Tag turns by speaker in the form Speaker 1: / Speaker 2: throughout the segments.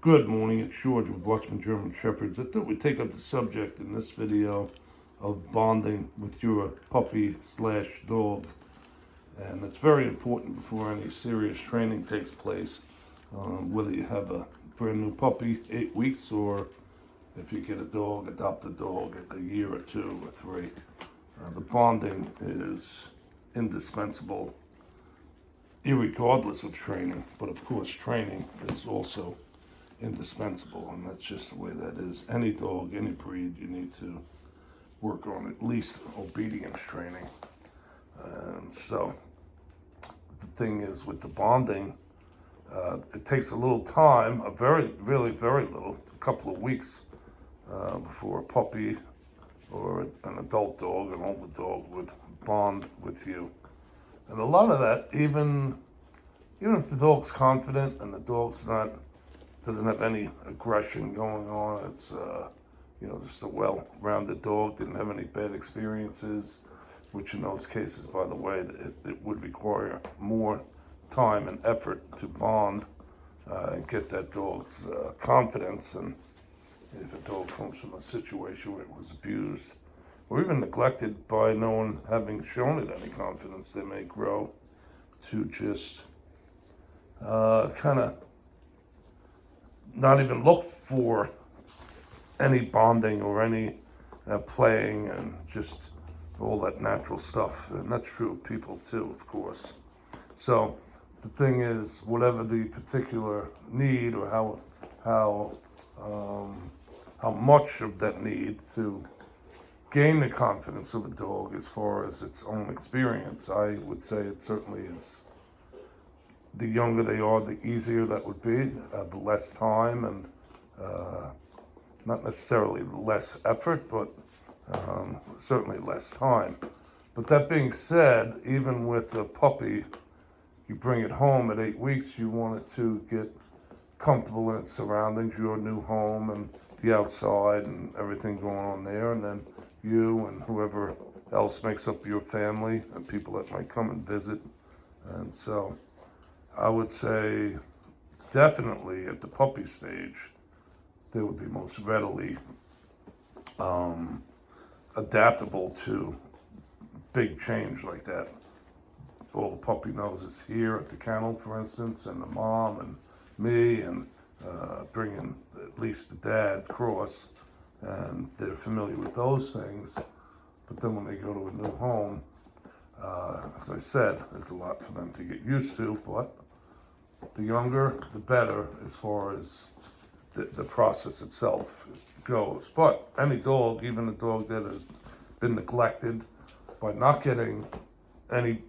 Speaker 1: Good morning, it's George with Watchman German Shepherds. I thought we'd take up the subject in this video of bonding with your puppy slash dog. And it's very important before any serious training takes place, whether you have a brand new puppy, 8 weeks, or if you get a dog, adopt a dog a year or 2 or 3. The bonding is indispensable, irregardless of training, but of course training is also indispensable, and that's just the way that is. Any dog, any breed, you need to work on at least obedience training. And so the thing is with the bonding, it takes a little time, really very little, a couple of weeks before a puppy or an adult dog, an older dog would bond with you. And a lot of that, even if the dog's confident and the dog's doesn't have any aggression going on, it's just a well-rounded dog, didn't have any bad experiences, which in those cases, by the way, it would require more time and effort to bond and get that dog's confidence. And if a dog comes from a situation where it was abused or even neglected by no one having shown it any confidence, they may grow to just kind of not even look for any bonding or any playing and just all that natural stuff. And that's true of people too, of course. So the thing is, whatever the particular need or how much of that need to gain the confidence of a dog as far as its own experience, I would say it certainly is. The younger they are, the easier that would be, the less time and not necessarily less effort, but certainly less time. But that being said, even with a puppy, you bring it home at 8 weeks, you want it to get comfortable in its surroundings, your new home and the outside and everything going on there, and then you and whoever else makes up your family and people that might come and visit. And so I would say definitely at the puppy stage, they would be most readily adaptable to big change like that. All the puppy knows is here at the kennel, for instance, and the mom and me, and bringing at least the dad across, and they're familiar with those things. But then when they go to a new home, as I said, there's a lot for them to get used to, but the younger, the better as far as the process itself goes. But any dog, even a dog that has been neglected by not getting any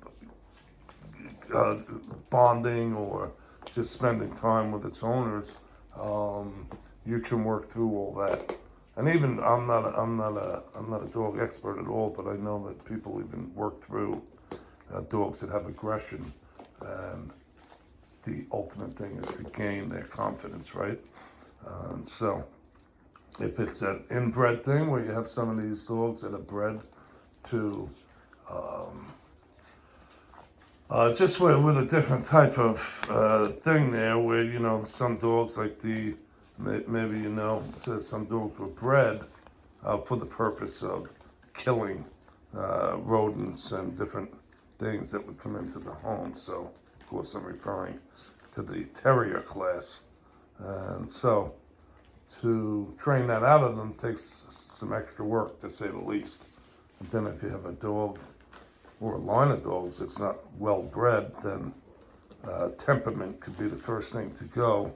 Speaker 1: bonding or just spending time with its owners, you can work through all that. And even I'm not a dog expert at all, but I know that people even work through dogs that have aggression, and the ultimate thing is to gain their confidence, right? So if it's an inbred thing where you have some of these dogs that are bred to just with a different type of thing there, where some dogs like maybe so some dogs were bred for the purpose of killing rodents and different things that would come into the home. So of course I'm referring to the terrier class. And so to train that out of them takes some extra work, to say the least. And then if you have a dog or a line of dogs that's not well bred, then temperament could be the first thing to go,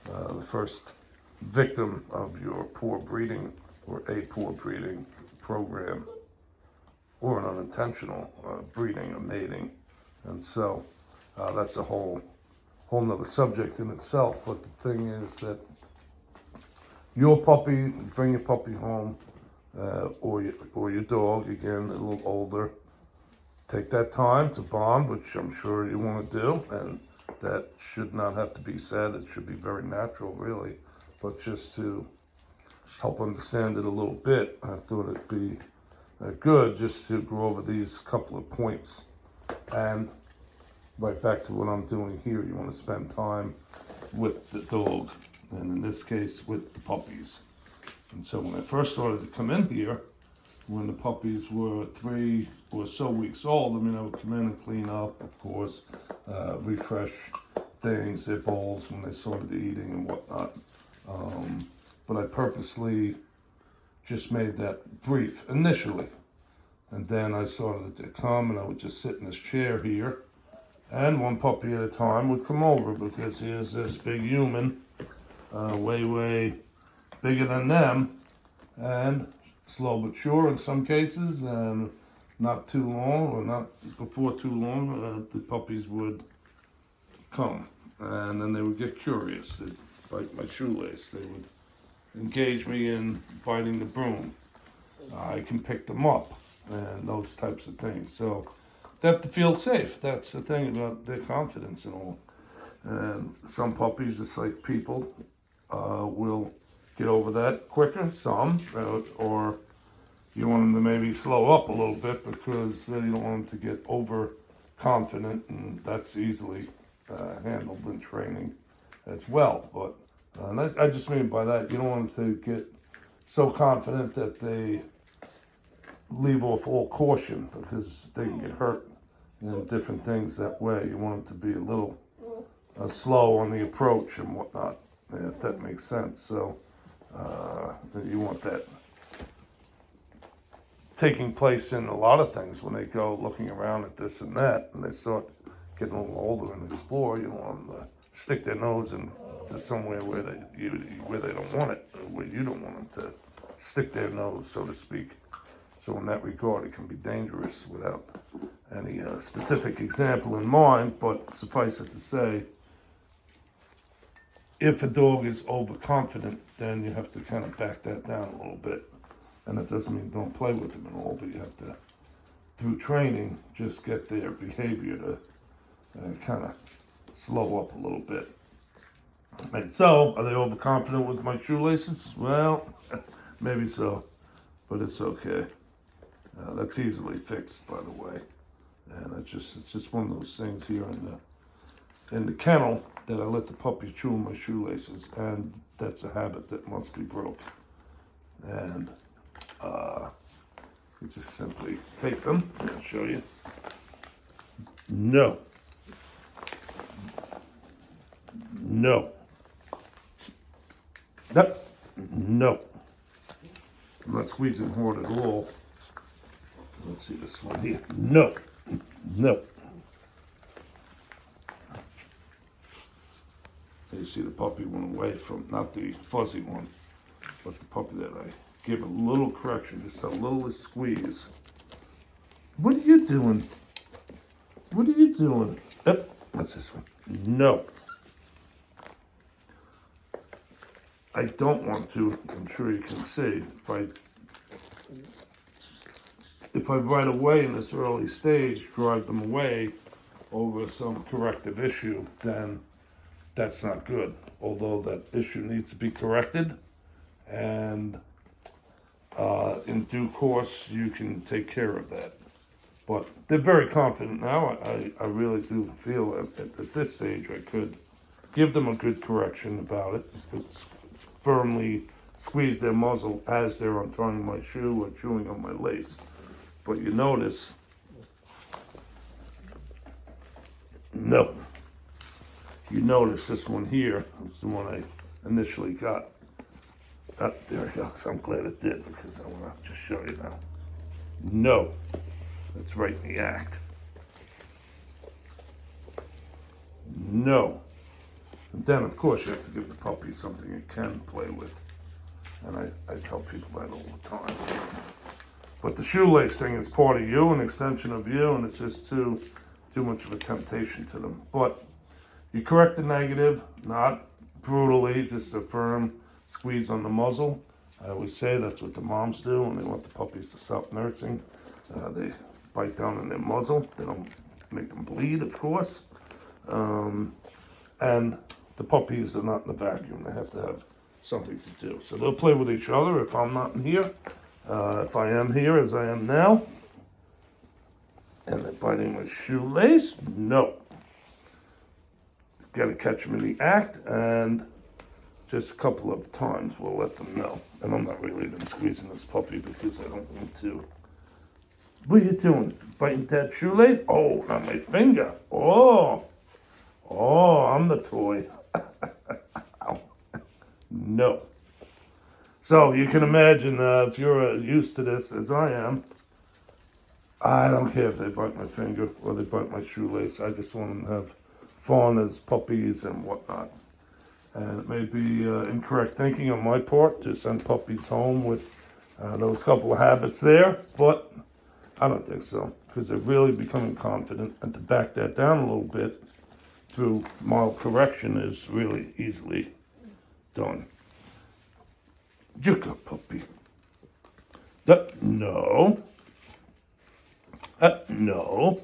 Speaker 1: the first victim of your poor breeding or a poor breeding program, or an unintentional breeding or mating. And so that's a whole nother subject in itself. But the thing is that your puppy, bring your puppy home, or your dog, again, a little older, take that time to bond, which I'm sure you want to do, and that should not have to be said. It should be very natural, really. But just to help understand it a little bit, I thought it'd be good just to go over these couple of points. And right back to what I'm doing here, you want to spend time with the dog and in this case with the puppies. And so when I first started to come in here, when the puppies were 3 or so weeks old, I mean, I would come in and clean up, of course, refresh things, their bowls when they started eating and whatnot. But I purposely just made that brief initially. And then I started to come and I would just sit in this chair here. And one puppy at a time would come over because here's this big human, way bigger than them. And slow but sure in some cases, and not too long or not before too long, the puppies would come. And then they would get curious. They'd bite my shoelace. They would engage me in biting the broom. I can pick them up and those types of things. So they have to feel safe. That's the thing about their confidence and all. And some puppies, just like people, will get over that quicker. Some, or you want them to maybe slow up a little bit because you don't want them to get overconfident, and that's easily handled in training as well. But and I just mean by that, you don't want them to get so confident that they leave off all caution because they can get hurt and different things that way. You want them to be a little slow on the approach and whatnot, if that makes sense. So you want that taking place in a lot of things when they go looking around at this and that, and they start getting a little older and explore. You don't want them to stick their nose into somewhere where they don't want it, where you don't want them to stick their nose, so to speak. So in that regard, it can be dangerous without any specific example in mind, but suffice it to say, if a dog is overconfident, then you have to kind of back that down a little bit. And that doesn't mean don't play with them at all, but you have to, through training, just get their behavior to kind of slow up a little bit. And so, are they overconfident with my shoelaces? Well, maybe so, but it's okay. That's easily fixed, by the way. And it's just one of those things here in the kennel that I let the puppy chew on my shoelaces, and that's a habit that must be broke. And you just simply take them. I'll show you. No. No. Yep. No. I'm not squeezing hard at all. Let's see this one here. No. No. You see the puppy went away from, not the fuzzy one, but the puppy that I give a little correction, just a little squeeze. What are you doing? What are you doing? Yep, that's this one. No. I don't want to, I'm sure you can see, if I right away in this early stage drive them away over some corrective issue, then that's not good. Although that issue needs to be corrected, and in due course you can take care of that. But they're very confident now. I really do feel at this stage I could give them a good correction about it. Firmly squeeze their muzzle as they're untying my shoe or chewing on my lace. But you notice, no. You notice this one here, it's the one I initially got. There it goes. I'm glad it did because I want to just show you now. No. That's right in the act. No. And then, of course, you have to give the puppy something it can play with. And I tell people that all the time. But the shoelace thing is part of you, an extension of you, and it's just too much of a temptation to them. But you correct the negative, not brutally, just a firm squeeze on the muzzle. I always say that's what the moms do when they want the puppies to stop nursing. They bite down on their muzzle. They don't make them bleed, of course. And the puppies are not in a vacuum. They have to have something to do. So they'll play with each other if I'm not in here. If I am here, as I am now, and they're biting my shoelace, no. Got to catch them in the act and just a couple of times we'll let them know. And I'm not really even squeezing this puppy because I don't want to. What are you doing? Biting that shoelace? Oh, not my finger. Oh, I'm the toy. No. So you can imagine if you're used to this as I am, I don't care if they bite my finger or they bite my shoelace. I just want them to have fun as puppies and whatnot. And it may be incorrect thinking on my part to send puppies home with those couple of habits there, but I don't think so, because they're really becoming confident, and to back that down a little bit through mild correction is really easily done. Juka puppy. No. No.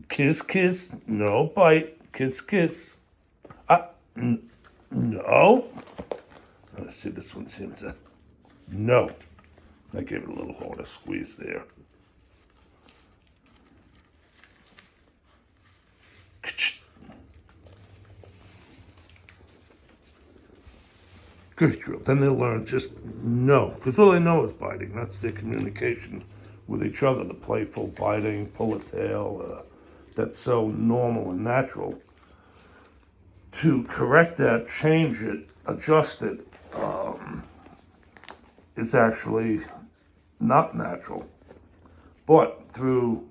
Speaker 1: Kiss, kiss. No bite. Kiss, kiss. No. Let's see, this one seems to. No. I gave it a little harder squeeze there. Good girl. Then they'll learn just no, because all they know is biting. That's their communication with each other, the playful biting, pull a tail. That's so normal and natural. To correct that, change it, adjust it, is actually not natural. But through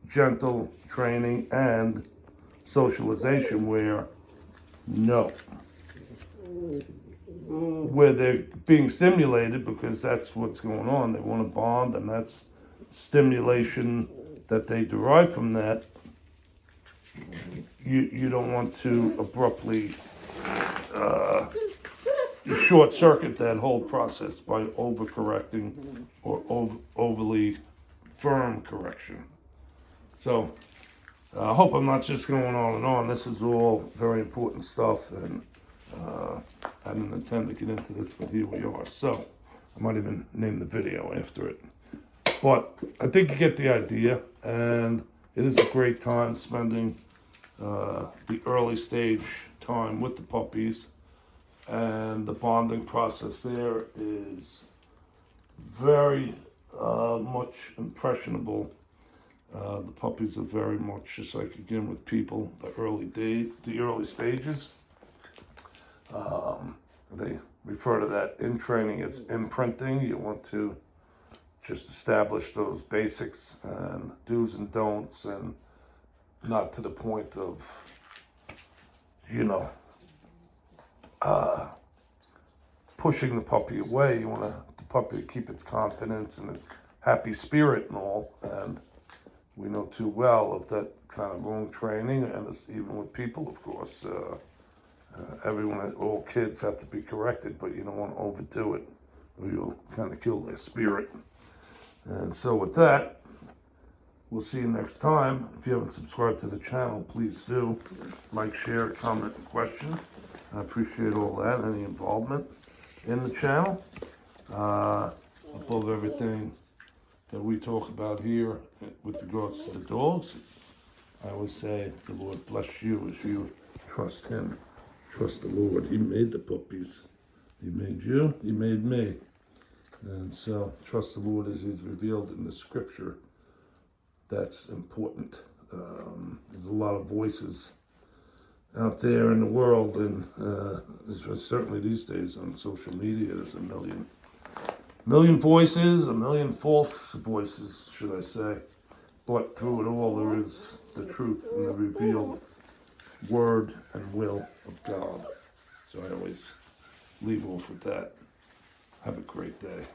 Speaker 1: gentle training and socialization where where they're being stimulated because that's what's going on. They want to bond, and that's stimulation that they derive from that. You don't want to abruptly short circuit that whole process by overcorrecting or overly firm correction. So I hope I'm not just going on and on. This is all very important stuff, and I didn't intend to get into this, but here we are. So I might even name the video after it. But I think you get the idea, and it is a great time spending the early stage time with the puppies, and the bonding process there is very much impressionable. The puppies are very much just like, again, with people, the early stages. They refer to that in training as imprinting. You want to just establish those basics and do's and don'ts, and not to the point of, pushing the puppy away. You want the puppy to keep its confidence and its happy spirit and all. And we know too well of that kind of wrong training, and it's even with people, of course. All kids have to be corrected, but you don't want to overdo it, or you'll kind of kill their spirit. And so with that, we'll see you next time. If you haven't subscribed to the channel, please do. Like, share, comment, and question. I appreciate all that, any involvement in the channel. Above everything that we talk about here with regards to the dogs, I always say the Lord bless you as you trust Him. Trust the Lord. He made the puppies. He made you. He made me. And so trust the Lord as He's revealed in the Scripture. That's important. There's a lot of voices out there in the world, and certainly these days on social media, there's a million voices, a million false voices, should I say. But through it all, there is the truth and the revealed word and will of God. So I always leave off with that. Have a great day.